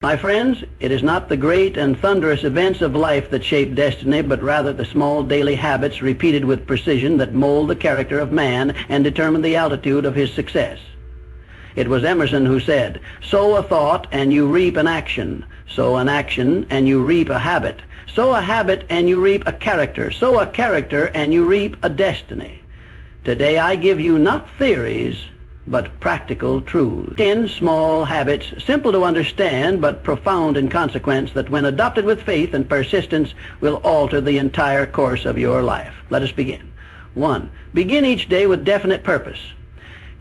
My friends, it is not the great and thunderous events of life that shape destiny, but rather the small daily habits repeated with precision that mold the character of man and determine the altitude of his success. It was Emerson who said, "Sow a thought and you reap an action. Sow an action and you reap a habit. Sow a habit and you reap a character. Sow a character and you reap a destiny." Today I give you not theories, but practical truths. 10 small habits, simple to understand, but profound in consequence, that when adopted with faith and persistence will alter the entire course of your life. Let us begin. 1. Begin each day with definite purpose.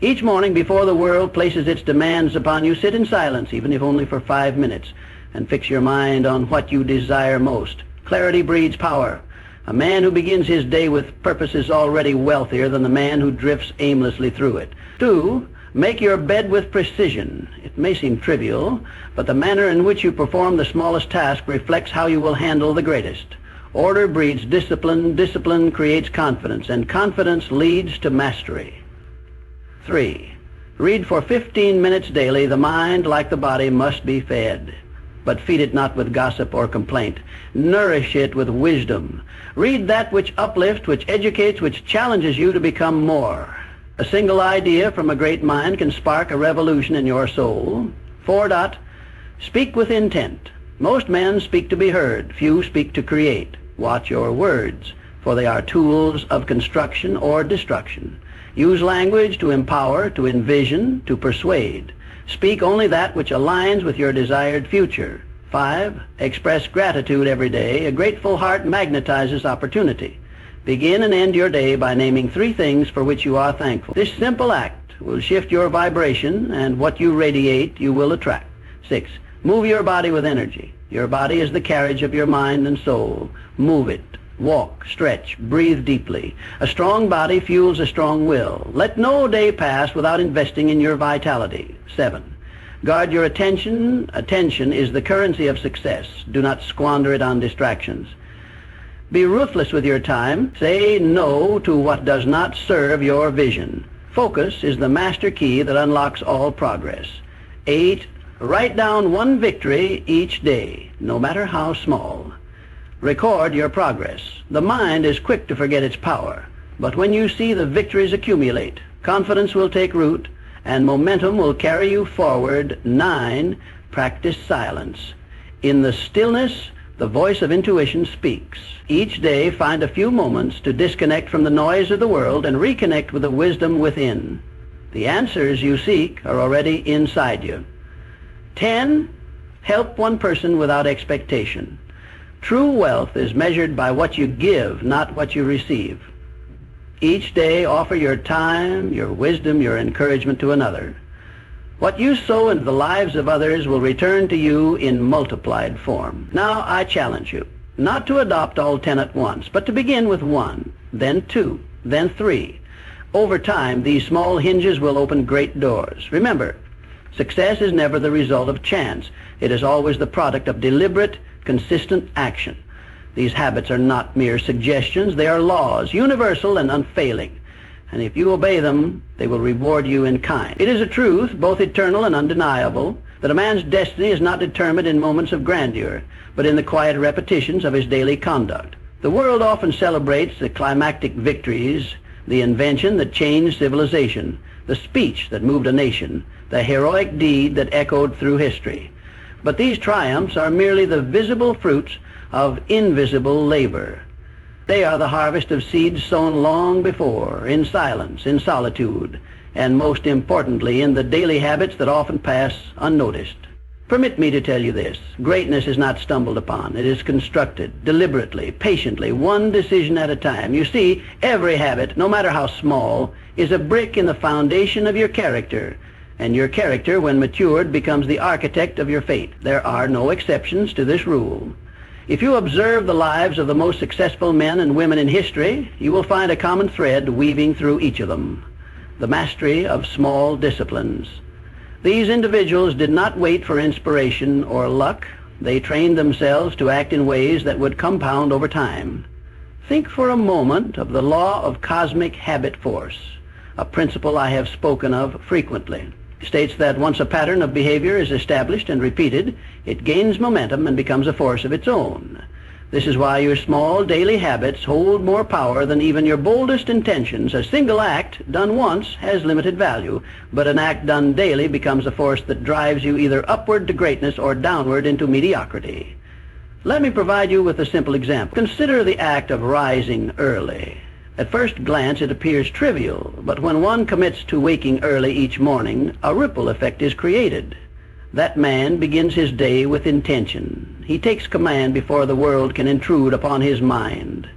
Each morning before the world places its demands upon you, sit in silence, even if only for 5 minutes, and fix your mind on what you desire most. Clarity breeds power. A man who begins his day with purpose is already wealthier than the man who drifts aimlessly through it. 2. Make your bed with precision. It may seem trivial, but the manner in which you perform the smallest task reflects how you will handle the greatest. Order breeds discipline, discipline creates confidence, and confidence leads to mastery. 3. Read for 15 minutes daily. The mind, like the body, must be fed. But feed it not with gossip or complaint. Nourish it with wisdom. Read that which uplifts, which educates, which challenges you to become more. A single idea from a great mind can spark a revolution in your soul. 4. Speak with intent. Most men speak to be heard. Few speak to create. Watch your words, for they are tools of construction or destruction. Use language to empower, to envision, to persuade. Speak only that which aligns with your desired future. 5. Express gratitude every day. A grateful heart magnetizes opportunity. Begin and end your day by naming 3 things for which you are thankful. This simple act will shift your vibration, and what you radiate you will attract. 6. Move your body with energy. Your body is the carriage of your mind and soul. Move it. Walk, stretch, breathe deeply. A strong body fuels a strong will. Let no day pass without investing in your vitality. 7. Guard your attention. Attention is the currency of success. Do not squander it on distractions. Be ruthless with your time. Say no to what does not serve your vision. Focus is the master key that unlocks all progress. 8. Write down 1 victory each day, no matter how small. Record your progress. The mind is quick to forget its power, but when you see the victories accumulate, confidence will take root, and momentum will carry you forward. 9. Practice silence. In the stillness, the voice of intuition speaks. Each day, find a few moments to disconnect from the noise of the world and reconnect with the wisdom within. The answers you seek are already inside you. 10. Help 1 person without expectation. True wealth is measured by what you give, not what you receive. Each day, offer your time, your wisdom, your encouragement to another. What you sow into the lives of others will return to you in multiplied form. Now I challenge you, not to adopt all 10 at once, but to begin with 1, then 2, then 3. Over time, these small hinges will open great doors. Remember, success is never the result of chance. It is always the product of deliberate, consistent action. These habits are not mere suggestions. They are laws, universal and unfailing. And if you obey them, they will reward you in kind. It is a truth, both eternal and undeniable, that a man's destiny is not determined in moments of grandeur, but in the quiet repetitions of his daily conduct. The world often celebrates the climactic victories, the invention that changed civilization, the speech that moved a nation, the heroic deed that echoed through history. But these triumphs are merely the visible fruits of invisible labor. They are the harvest of seeds sown long before, in silence, in solitude, and most importantly, in the daily habits that often pass unnoticed. Permit me to tell you this: greatness is not stumbled upon. It is constructed, deliberately, patiently, 1 decision at a time. You see, every habit, no matter how small, is a brick in the foundation of your character, and your character, when matured, becomes the architect of your fate. There are no exceptions to this rule. If you observe the lives of the most successful men and women in history, you will find a common thread weaving through each of them: the mastery of small disciplines. These individuals did not wait for inspiration or luck. They trained themselves to act in ways that would compound over time. Think for a moment of the law of cosmic habit force, a principle I have spoken of frequently. states that once a pattern of behavior is established and repeated, it gains momentum and becomes a force of its own. This is why your small daily habits hold more power than even your boldest intentions. A single act done once has limited value, but an act done daily becomes a force that drives you either upward to greatness or downward into mediocrity. Let me provide you with a simple example. Consider the act of rising early. At first glance it appears trivial, but when one commits to waking early each morning, a ripple effect is created. That man begins his day with intention. He takes command before the world can intrude upon his mind.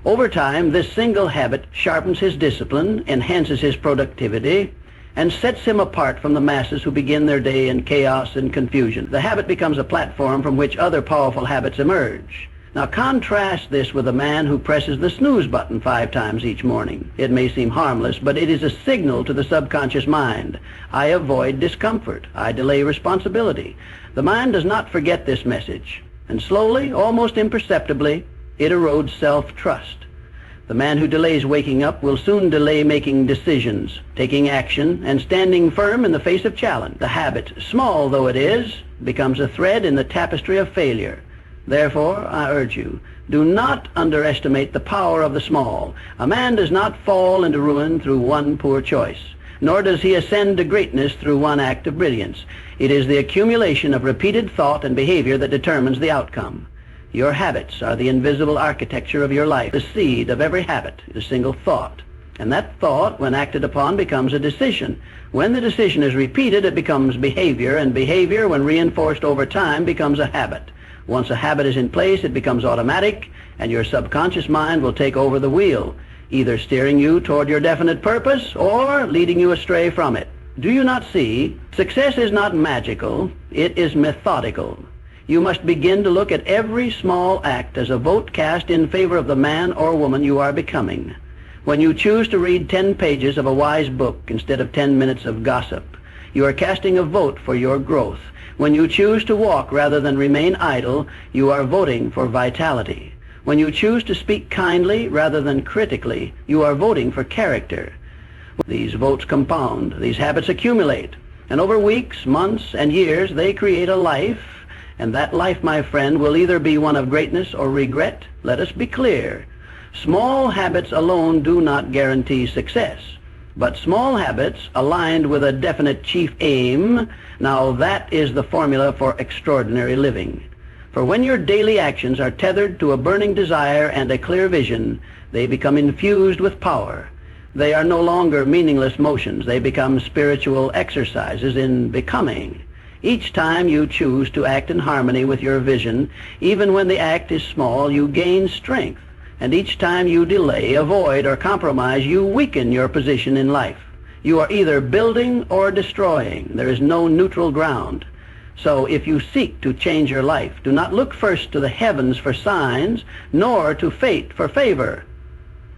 Over time, this single habit sharpens his discipline, enhances his productivity, and sets him apart from the masses who begin their day in chaos and confusion. The habit becomes a platform from which other powerful habits emerge. Now contrast this with a man who presses the snooze button 5 times each morning. It may seem harmless, but it is a signal to the subconscious mind. I avoid discomfort. I delay responsibility. The mind does not forget this message, and slowly, almost imperceptibly, it erodes self-trust. The man who delays waking up will soon delay making decisions, taking action, and standing firm in the face of challenge. The habit, small though it is, becomes a thread in the tapestry of failure. Therefore, I urge you, do not underestimate the power of the small. A man does not fall into ruin through one poor choice, nor does he ascend to greatness through one act of brilliance. It is the accumulation of repeated thought and behavior that determines the outcome. Your habits are the invisible architecture of your life. The seed of every habit is a single thought, and that thought, when acted upon, becomes a decision. When the decision is repeated, it becomes behavior, and behavior, when reinforced over time, becomes a habit. Once a habit is in place, it becomes automatic, and your subconscious mind will take over the wheel, either steering you toward your definite purpose or leading you astray from it. Do you not see? Success is not magical, it is methodical. You must begin to look at every small act as a vote cast in favor of the man or woman you are becoming. When you choose to read 10 pages of a wise book instead of 10 minutes of gossip, you are casting a vote for your growth. When you choose to walk rather than remain idle, you are voting for vitality. When you choose to speak kindly rather than critically, you are voting for character. These votes compound, these habits accumulate, and over weeks, months, and years they create a life, and that life, my friend, will either be one of greatness or regret. Let us be clear. Small habits alone do not guarantee success. But small habits aligned with a definite chief aim, now that is the formula for extraordinary living. For when your daily actions are tethered to a burning desire and a clear vision, they become infused with power. They are no longer meaningless motions. They become spiritual exercises in becoming. Each time you choose to act in harmony with your vision, even when the act is small, you gain strength. And each time you delay, avoid, or compromise, you weaken your position in life. You are either building or destroying. There is no neutral ground. So if you seek to change your life, do not look first to the heavens for signs, nor to fate for favor.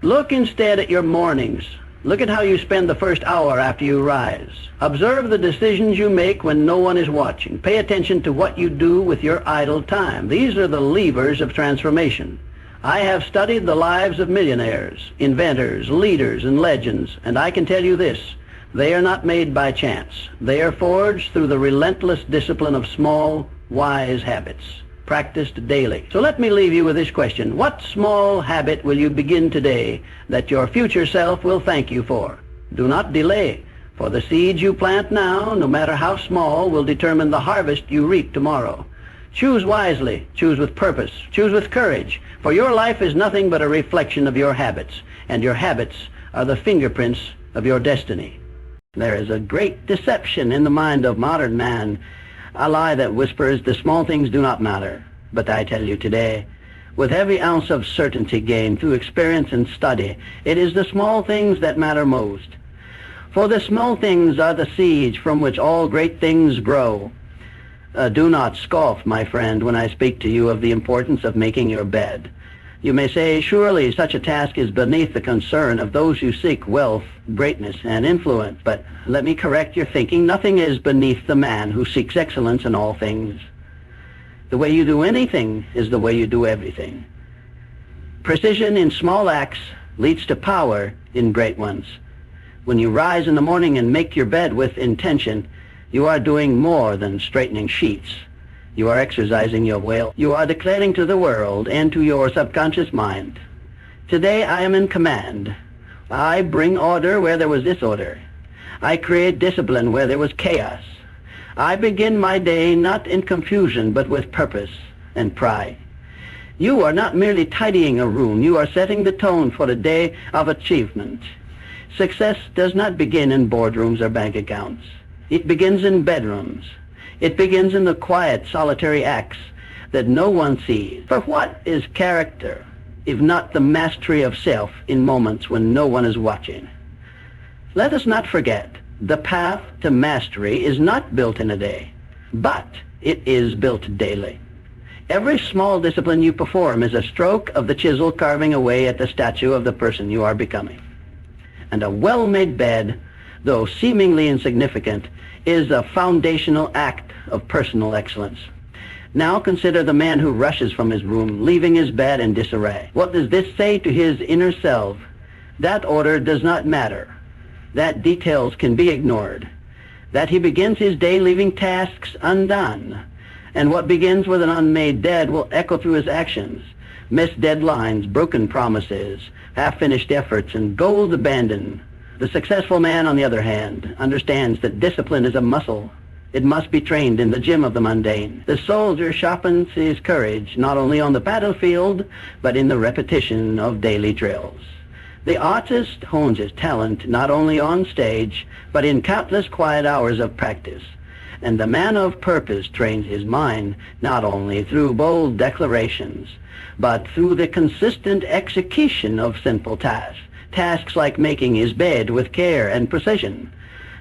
Look instead at your mornings. Look at how you spend the first hour after you rise. Observe the decisions you make when no one is watching. Pay attention to what you do with your idle time. These are the levers of transformation. I have studied the lives of millionaires, inventors, leaders, and legends, and I can tell you this: they are not made by chance. They are forged through the relentless discipline of small, wise habits, practiced daily. So let me leave you with this question. What small habit will you begin today that your future self will thank you for? Do not delay, for the seeds you plant now, no matter how small, will determine the harvest you reap tomorrow. Choose wisely, choose with purpose, choose with courage, for your life is nothing but a reflection of your habits, and your habits are the fingerprints of your destiny. There is a great deception in the mind of modern man, a lie that whispers the small things do not matter. But I tell you today, with every ounce of certainty gained through experience and study, it is the small things that matter most. For the small things are the seeds from which all great things grow. Do not scoff, my friend, when I speak to you of the importance of making your bed. You may say, surely such a task is beneath the concern of those who seek wealth, greatness, and influence. But let me correct your thinking. Nothing is beneath the man who seeks excellence in all things. The way you do anything is the way you do everything. Precision in small acts leads to power in great ones. When you rise in the morning and make your bed with intention, you are doing more than straightening sheets. You are exercising your will. You are declaring to the world and to your subconscious mind, today I am in command. I bring order where there was disorder. I create discipline where there was chaos. I begin my day not in confusion but with purpose and pride. You are not merely tidying a room. You are setting the tone for a day of achievement. Success does not begin in boardrooms or bank accounts. It begins in bedrooms. It begins in the quiet, solitary acts that no one sees. For what is character if not the mastery of self in moments when no one is watching? Let us not forget, the path to mastery is not built in a day, but it is built daily. Every small discipline you perform is a stroke of the chisel carving away at the statue of the person you are becoming. And a well-made bed, though seemingly insignificant, is a foundational act of personal excellence. Now consider the man who rushes from his room, leaving his bed in disarray. What does this say to his inner self? That order does not matter. That details can be ignored. That he begins his day leaving tasks undone. And what begins with an unmade bed will echo through his actions. Missed deadlines, broken promises, half-finished efforts, and goals abandoned. The successful man, on the other hand, understands that discipline is a muscle. It must be trained in the gym of the mundane. The soldier sharpens his courage not only on the battlefield, but in the repetition of daily drills. The artist hones his talent not only on stage, but in countless quiet hours of practice. And the man of purpose trains his mind not only through bold declarations, but through the consistent execution of simple tasks. Tasks like making his bed with care and precision.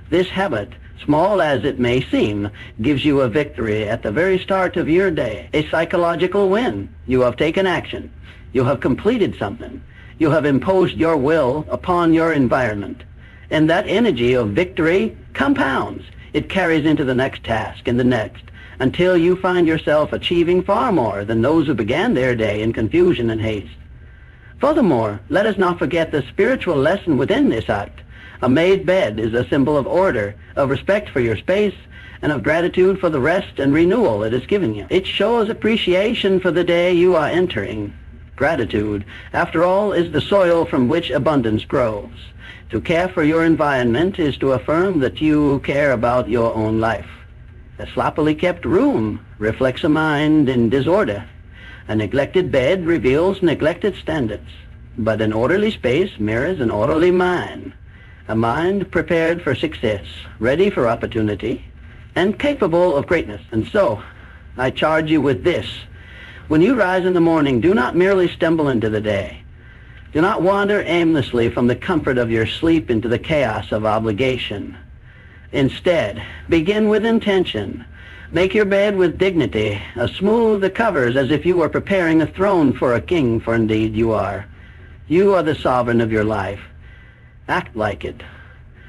This habit, small as it may seem, gives you a victory at the very start of your day. A psychological win. You have taken action. You have completed something. You have imposed your will upon your environment. And that energy of victory compounds. It carries into the next task and the next, until you find yourself achieving far more than those who began their day in confusion and haste. Furthermore, let us not forget the spiritual lesson within this act. A made bed is a symbol of order, of respect for your space, and of gratitude for the rest and renewal it has given you. It shows appreciation for the day you are entering. Gratitude, after all, is the soil from which abundance grows. To care for your environment is to affirm that you care about your own life. A sloppily kept room reflects a mind in disorder. A neglected bed reveals neglected standards. But an orderly space mirrors an orderly mind. A mind prepared for success, ready for opportunity, and capable of greatness. And so, I charge you with this. When you rise in the morning, do not merely stumble into the day. Do not wander aimlessly from the comfort of your sleep into the chaos of obligation. Instead, begin with intention. Make your bed with dignity. Smooth the covers as if you were preparing a throne for a king, for indeed you are. You are the sovereign of your life. Act like it.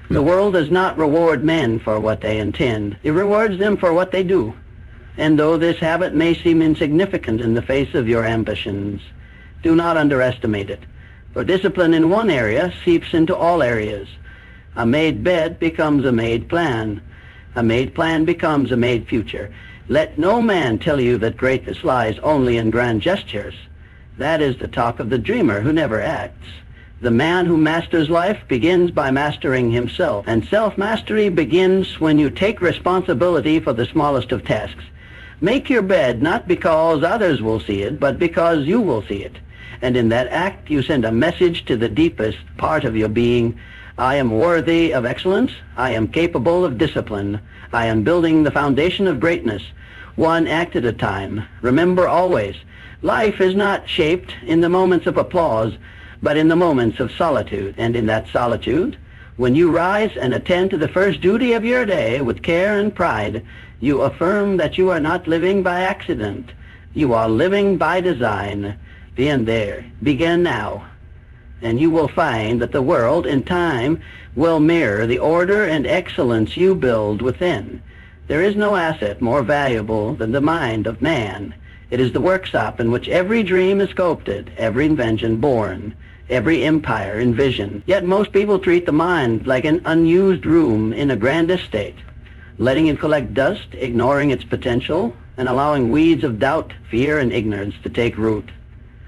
The world does not reward men for what they intend. It rewards them for what they do. And though this habit may seem insignificant in the face of your ambitions, do not underestimate it. For discipline in one area seeps into all areas. A made bed becomes a made plan. A made plan becomes a made future. Let no man tell you that greatness lies only in grand gestures. That is the talk of the dreamer who never acts. The man who masters life begins by mastering himself, and self-mastery begins when you take responsibility for the smallest of tasks. Make your bed not because others will see it, but because you will see it. And in that act, you send a message to the deepest part of your being. I am worthy of excellence. I am capable of discipline. I am building the foundation of greatness, one act at a time. Remember always, life is not shaped in the moments of applause, but in the moments of solitude. And in that solitude, when you rise and attend to the first duty of your day with care and pride, you affirm that you are not living by accident. You are living by design. Begin there. Begin now. And you will find that the world in time will mirror the order and excellence you build within. There is no asset more valuable than the mind of man. It is the workshop in which every dream is sculpted, every invention born, every empire envisioned. Yet most people treat the mind like an unused room in a grand estate, letting it collect dust, ignoring its potential, and allowing weeds of doubt, fear, and ignorance to take root.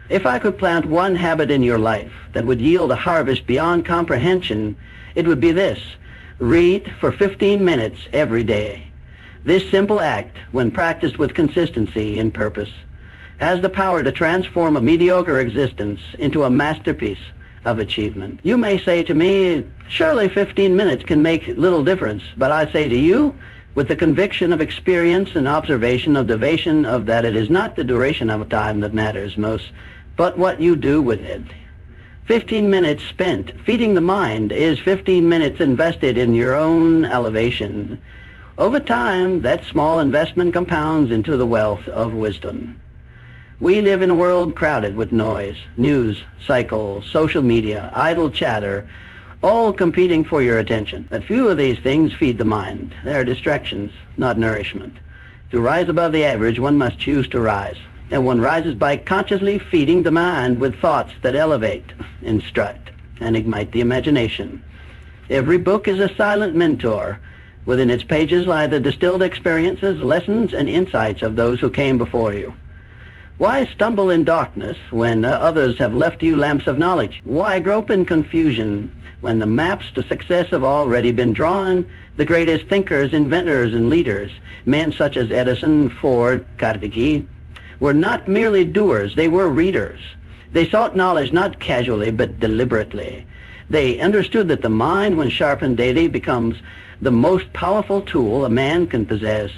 If I could plant one habit in your life that would yield a harvest beyond comprehension, it would be this: read for 15 minutes every day. This simple act, when practiced with consistency and purpose, has the power to transform a mediocre existence into a masterpiece of achievement. You may say to me, surely 15 minutes can make little difference, but I say to you, with the conviction of experience and observation of duration, of that it is not the duration of time that matters most, but what you do with it. 15 minutes spent feeding the mind is 15 minutes invested in your own elevation. Over time, that small investment compounds into the wealth of wisdom. We live in a world crowded with noise, news, cycles, social media, idle chatter, all competing for your attention. But few of these things feed the mind. They are distractions, not nourishment. To rise above the average, one must choose to rise. And one rises by consciously feeding the mind with thoughts that elevate, instruct, and ignite the imagination. Every book is a silent mentor. Within its pages lie the distilled experiences, lessons, and insights of those who came before you. Why stumble in darkness when others have left you lamps of knowledge? Why grope in confusion when the maps to success have already been drawn? The greatest thinkers, inventors, and leaders, men such as Edison, Ford, Carnegie, were not merely doers, they were readers. They sought knowledge not casually but deliberately. They understood that the mind, when sharpened daily, becomes the most powerful tool a man can possess.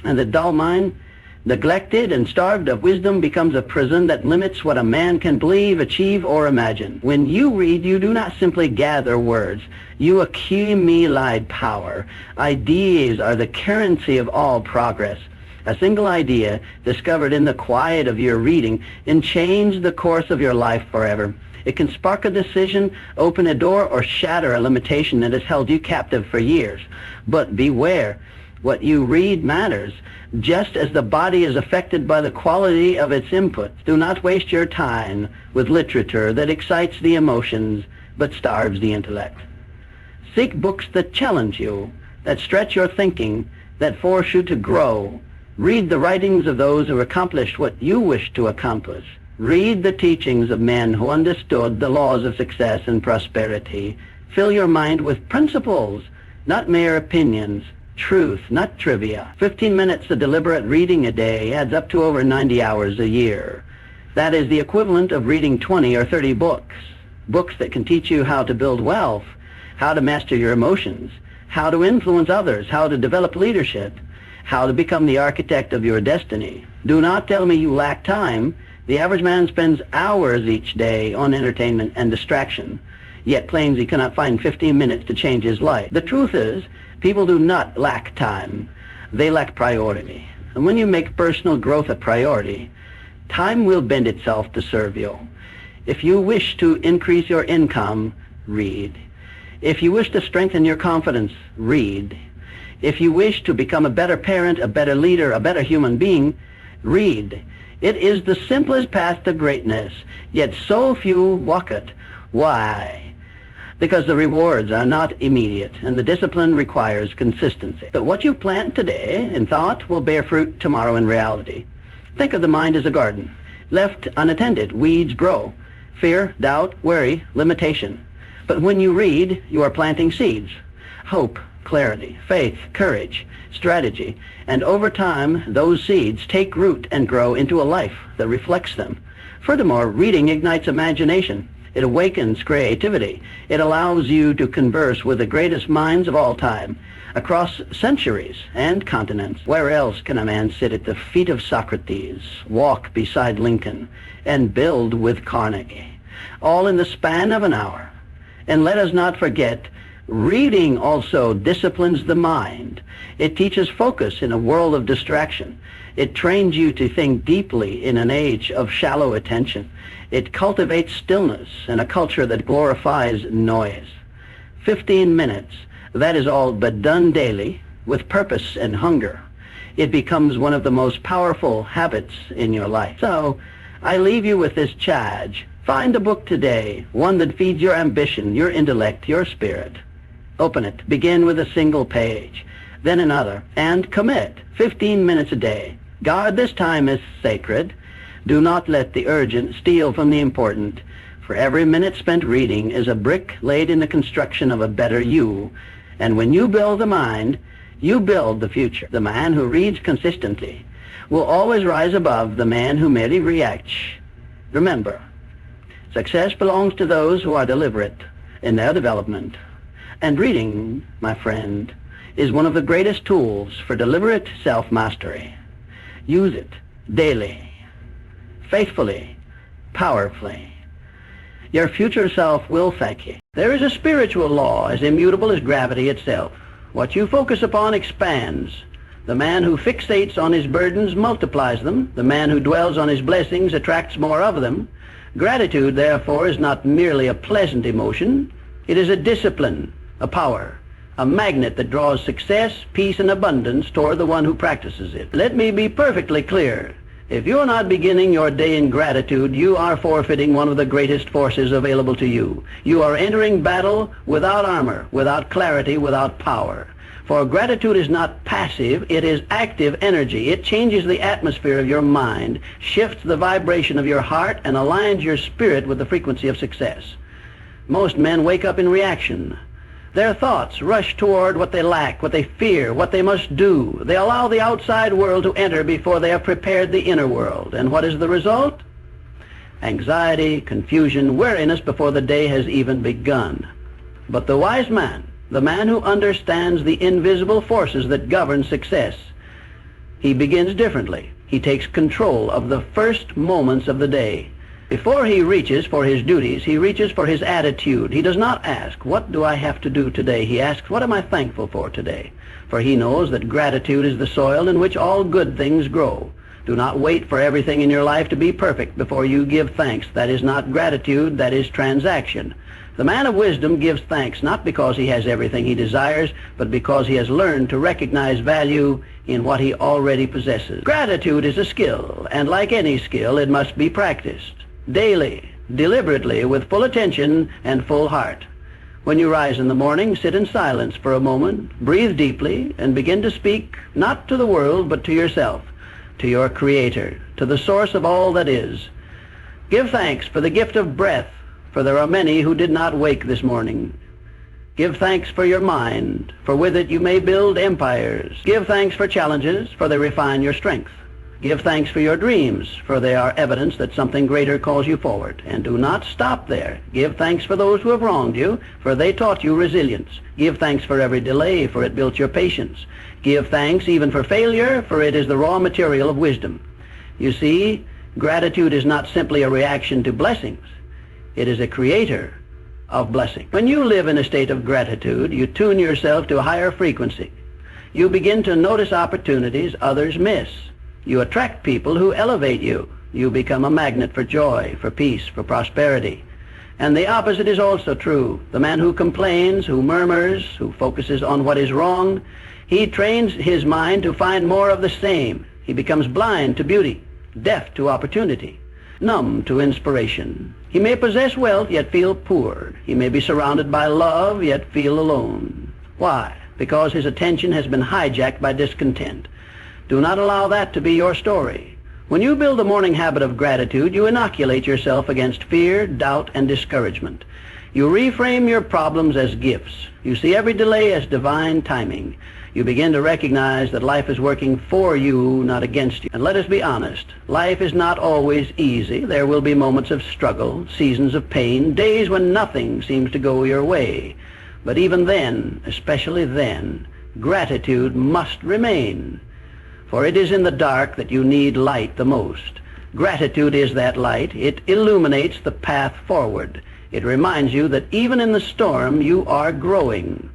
And the dull mind, neglected and starved of wisdom, becomes a prison that limits what a man can believe, achieve, or imagine. When you read, you do not simply gather words. You accumulate power. Ideas are the currency of all progress. A single idea discovered in the quiet of your reading can change the course of your life forever. It can spark a decision, open a door, or shatter a limitation that has held you captive for years. But beware, what you read matters. Just as the body is affected by the quality of its input, do not waste your time with literature that excites the emotions but starves the intellect. Seek books that challenge you, that stretch your thinking, that force you to grow. Read the writings of those who accomplished what you wish to accomplish. Read the teachings of men who understood the laws of success and prosperity. Fill your mind with principles, not mere opinions. Truth, not trivia. 15 minutes of deliberate reading a day adds up to over 90 hours a year. That is the equivalent of reading 20 or 30 books. Books that can teach you how to build wealth, how to master your emotions, how to influence others, how to develop leadership, how to become the architect of your destiny. Do not tell me you lack time. The average man spends hours each day on entertainment and distraction, yet claims he cannot find 15 minutes to change his life. The truth is, people do not lack time. They lack priority. And when you make personal growth a priority, time will bend itself to serve you. If you wish to increase your income, read. If you wish to strengthen your confidence, read. If you wish to become a better parent, a better leader, a better human being, read. It is the simplest path to greatness, yet so few walk it. Why? Because the rewards are not immediate, and the discipline requires consistency. But what you plant today in thought will bear fruit tomorrow in reality. Think of the mind as a garden. Left unattended, weeds grow. Fear, doubt, worry, limitation. But when you read, you are planting seeds. Hope, clarity, faith, courage, strategy. And over time, those seeds take root and grow into a life that reflects them. Furthermore, reading ignites imagination. It awakens creativity. It allows you to converse with the greatest minds of all time, across centuries and continents. Where else can a man sit at the feet of Socrates, walk beside Lincoln, and build with Carnegie, all in the span of an hour? And let us not forget, reading also disciplines the mind. It teaches focus in a world of distraction. It trains you to think deeply in an age of shallow attention. It cultivates stillness and a culture that glorifies noise. 15 minutes, that is all, but done daily with purpose and hunger. it becomes one of the most powerful habits in your life. So, I leave you with this charge. Find a book today, one that feeds your ambition, your intellect, your spirit. Open it. Begin with a single page, then another, and commit 15 minutes a day. Guard this time as sacred. Do not let the urgent steal from the important. For every minute spent reading is a brick laid in the construction of a better you. And when you build the mind, you build the future. The man who reads consistently will always rise above the man who merely reacts. Remember, success belongs to those who are deliberate in their development. And reading, my friend, is one of the greatest tools for deliberate self-mastery. Use it daily, faithfully, powerfully. Your future self will thank you. There is a spiritual law as immutable as gravity itself. What you focus upon expands. The man who fixates on his burdens multiplies them. The man who dwells on his blessings attracts more of them. Gratitude, therefore, is not merely a pleasant emotion. It is a discipline, a power, a magnet that draws success, peace, and abundance toward the one who practices it. Let me be perfectly clear. If you are not beginning your day in gratitude, you are forfeiting one of the greatest forces available to you. You are entering battle without armor, without clarity, without power. For gratitude is not passive, it is active energy. It changes the atmosphere of your mind, shifts the vibration of your heart, and aligns your spirit with the frequency of success. Most men wake up in reaction. Their thoughts rush toward what they lack, what they fear, what they must do. They allow the outside world to enter before they have prepared the inner world. And what is the result? Anxiety, confusion, weariness before the day has even begun. But the wise man, the man who understands the invisible forces that govern success, he begins differently. He takes control of the first moments of the day. Before he reaches for his duties, he reaches for his attitude. He does not ask, what do I have to do today? He asks, what am I thankful for today? For he knows that gratitude is the soil in which all good things grow. Do not wait for everything in your life to be perfect before you give thanks. That is not gratitude, that is transaction. The man of wisdom gives thanks not because he has everything he desires, but because he has learned to recognize value in what he already possesses. Gratitude is a skill, and like any skill, it must be practiced daily, deliberately, with full attention and full heart. When you rise in the morning, sit in silence for a moment, breathe deeply, and begin to speak not to the world, but to yourself, to your Creator, to the source of all that is. Give thanks for the gift of breath, for there are many who did not wake this morning. Give thanks for your mind, for with it you may build empires. Give thanks for challenges, for they refine your strength. Give thanks for your dreams, for they are evidence that something greater calls you forward. And do not stop there. Give thanks for those who have wronged you, for they taught you resilience. Give thanks for every delay, for it built your patience. Give thanks even for failure, for it is the raw material of wisdom. You see, gratitude is not simply a reaction to blessings. It is a creator of blessing. When you live in a state of gratitude, you tune yourself to a higher frequency. You begin to notice opportunities others miss. You attract people who elevate you. You become a magnet for joy, for peace, for prosperity. And the opposite is also true. The man who complains, who murmurs, who focuses on what is wrong, he trains his mind to find more of the same. He becomes blind to beauty, deaf to opportunity, numb to inspiration. He may possess wealth, yet feel poor. He may be surrounded by love, yet feel alone. Why? Because his attention has been hijacked by discontent. Do not allow that to be your story. When you build a morning habit of gratitude, you inoculate yourself against fear, doubt, and discouragement. You reframe your problems as gifts. You see every delay as divine timing. You begin to recognize that life is working for you, not against you. And let us be honest, life is not always easy. There will be moments of struggle, seasons of pain, days when nothing seems to go your way. But even then, especially then, gratitude must remain. For it is in the dark that you need light the most. Gratitude is that light. It illuminates the path forward. It reminds you that even in the storm you are growing.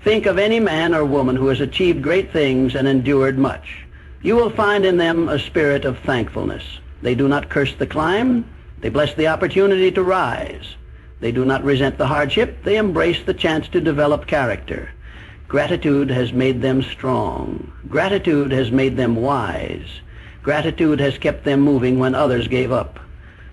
Think of any man or woman who has achieved great things and endured much. You will find in them a spirit of thankfulness. They do not curse the climb. They bless the opportunity to rise. They do not resent the hardship. They embrace the chance to develop character. Gratitude has made them strong. Gratitude has made them wise. Gratitude has kept them moving when others gave up.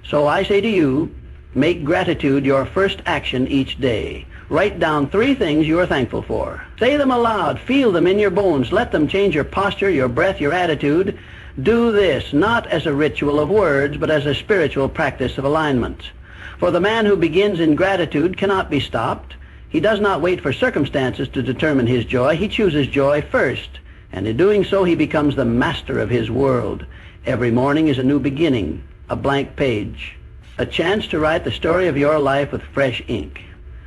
So I say to you, make gratitude your first action each day. Write down 3 things you are thankful for. Say them aloud. Feel them in your bones. Let them change your posture, your breath, your attitude. Do this not as a ritual of words, but as a spiritual practice of alignment. For the man who begins in gratitude cannot be stopped. He does not wait for circumstances to determine his joy. He chooses joy first, and in doing so he becomes the master of his world. Every morning is a new beginning, a blank page, a chance to write the story of your life with fresh ink.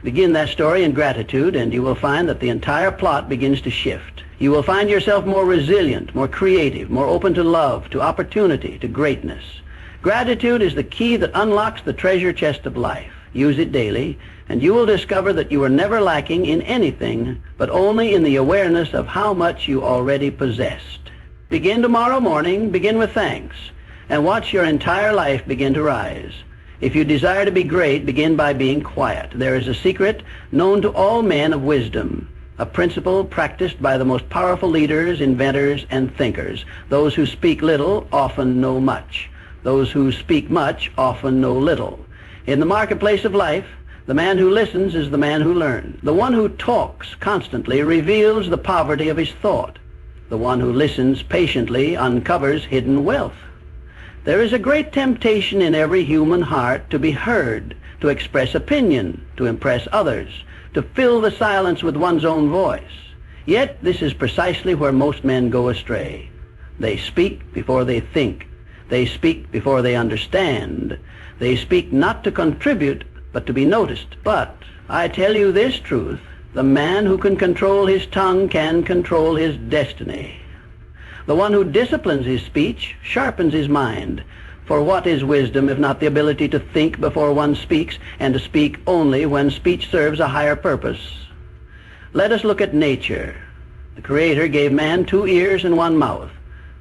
Begin that story in gratitude, and you will find that the entire plot begins to shift. You will find yourself more resilient, more creative, more open to love, to opportunity, to greatness. Gratitude is the key that unlocks the treasure chest of life. Use it daily, and you will discover that you are never lacking in anything, but only in the awareness of how much you already possessed. Begin tomorrow morning, begin with thanks, and watch your entire life begin to rise. If you desire to be great, begin by being quiet. There is a secret known to all men of wisdom, a principle practiced by the most powerful leaders, inventors, and thinkers. Those who speak little often know much. Those who speak much often know little. In the marketplace of life, the man who listens is the man who learns. The one who talks constantly reveals the poverty of his thought. The one who listens patiently uncovers hidden wealth. There is a great temptation in every human heart to be heard, to express opinion, to impress others, to fill the silence with one's own voice. Yet this is precisely where most men go astray. They speak before they think. They speak before they understand. They speak not to contribute, but to be noticed. But I tell you this truth, the man who can control his tongue can control his destiny. The one who disciplines his speech sharpens his mind. For what is wisdom if not the ability to think before one speaks, and to speak only when speech serves a higher purpose? Let us look at nature. The Creator gave man 2 ears and 1 mouth,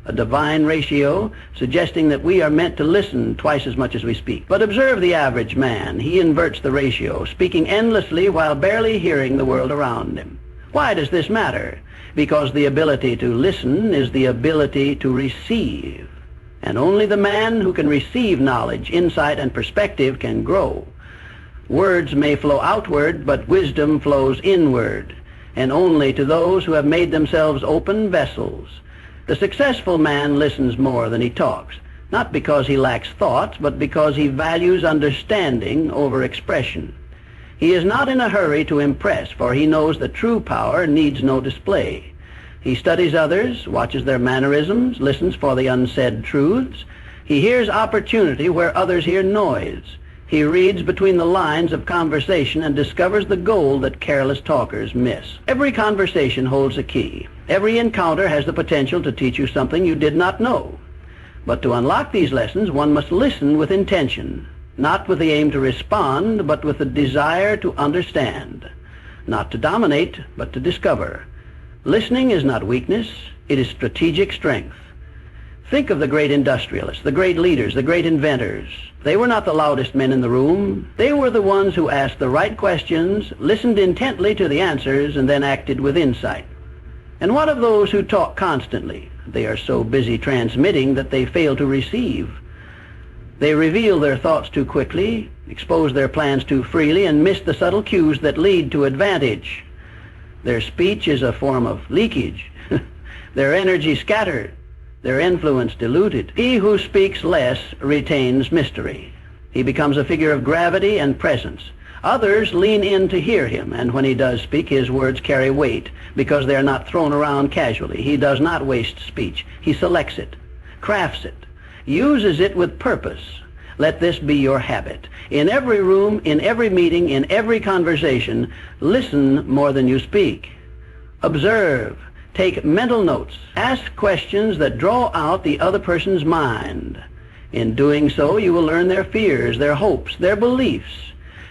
a divine ratio suggesting that we are meant to listen twice as much as we speak. But observe the average man. He inverts the ratio, speaking endlessly while barely hearing the world around him. Why does this matter? Because the ability to listen is the ability to receive. And only the man who can receive knowledge, insight, and perspective can grow. Words may flow outward, but wisdom flows inward, and only to those who have made themselves open vessels. The successful man listens more than he talks, not because he lacks thoughts, but because he values understanding over expression. He is not in a hurry to impress, for he knows that true power needs no display. He studies others, watches their mannerisms, listens for the unsaid truths. He hears opportunity where others hear noise. He reads between the lines of conversation and discovers the gold that careless talkers miss. Every conversation holds a key. Every encounter has the potential to teach you something you did not know. But to unlock these lessons, one must listen with intention, not with the aim to respond, but with the desire to understand, not to dominate, but to discover. Listening is not weakness, it is strategic strength. Think of the great industrialists, the great leaders, the great inventors. They were not the loudest men in the room. They were the ones who asked the right questions, listened intently to the answers, and then acted with insight. And what of those who talk constantly? They are so busy transmitting that they fail to receive. They reveal their thoughts too quickly, expose their plans too freely, and miss the subtle cues that lead to advantage. Their speech is a form of leakage. Their energy scattered, their influence diluted. He who speaks less retains mystery. He becomes a figure of gravity and presence. Others lean in to hear him, and when he does speak, his words carry weight because they are not thrown around casually. He does not waste speech. He selects it, crafts it, uses it with purpose. Let this be your habit. In every room, in every meeting, in every conversation, listen more than you speak. Observe. Take mental notes. Ask questions that draw out the other person's mind. In doing so, you will learn their fears, their hopes, their beliefs.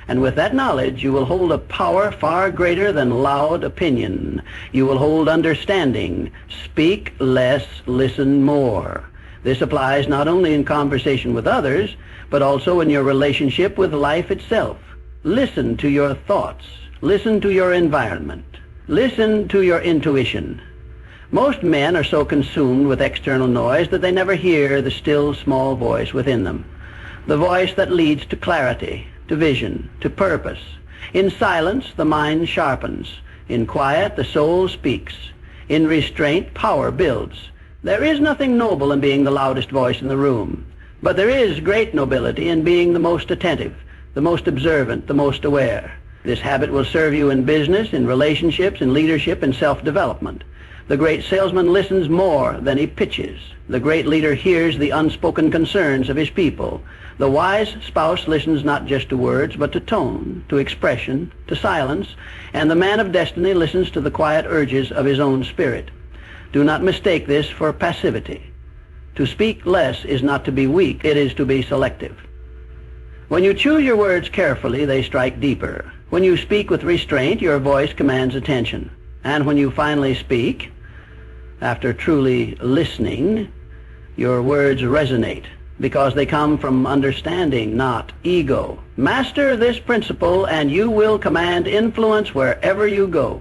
And with that knowledge, you will hold a power far greater than loud opinion. You will hold understanding. Speak less, listen more. This applies not only in conversation with others, but also in your relationship with life itself. Listen to your thoughts. Listen to your environment. Listen to your intuition. Most men are so consumed with external noise that they never hear the still small voice within them, the voice that leads to clarity, to vision, to purpose. In silence, the mind sharpens. In quiet, the soul speaks. In restraint, power builds. There is nothing noble in being the loudest voice in the room, but there is great nobility in being the most attentive, the most observant, the most aware. This habit will serve you in business, in relationships, in leadership, and self-development. The great salesman listens more than he pitches. The great leader hears the unspoken concerns of his people. The wise spouse listens not just to words, but to tone, to expression, to silence, and the man of destiny listens to the quiet urges of his own spirit. Do not mistake this for passivity. To speak less is not to be weak, it is to be selective. When you choose your words carefully, they strike deeper. When you speak with restraint, your voice commands attention. And when you finally speak, after truly listening, your words resonate because they come from understanding, not ego. Master this principle and you will command influence wherever you go.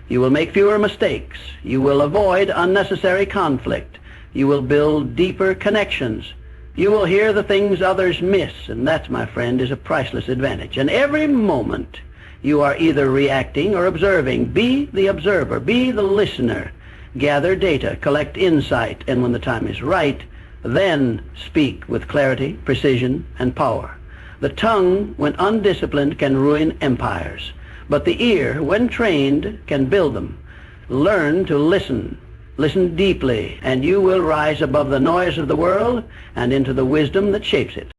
You will make fewer mistakes. You will avoid unnecessary conflict. You will build deeper connections. You will hear the things others miss, and that, my friend, is a priceless advantage. And every moment you are either reacting or observing. Be the observer. Be the listener. Gather data. Collect insight. And when the time is right, then speak with clarity, precision, and power. The tongue, when undisciplined, can ruin empires. But the ear, when trained, can build them. Learn to listen. Listen deeply, and you will rise above the noise of the world and into the wisdom that shapes it.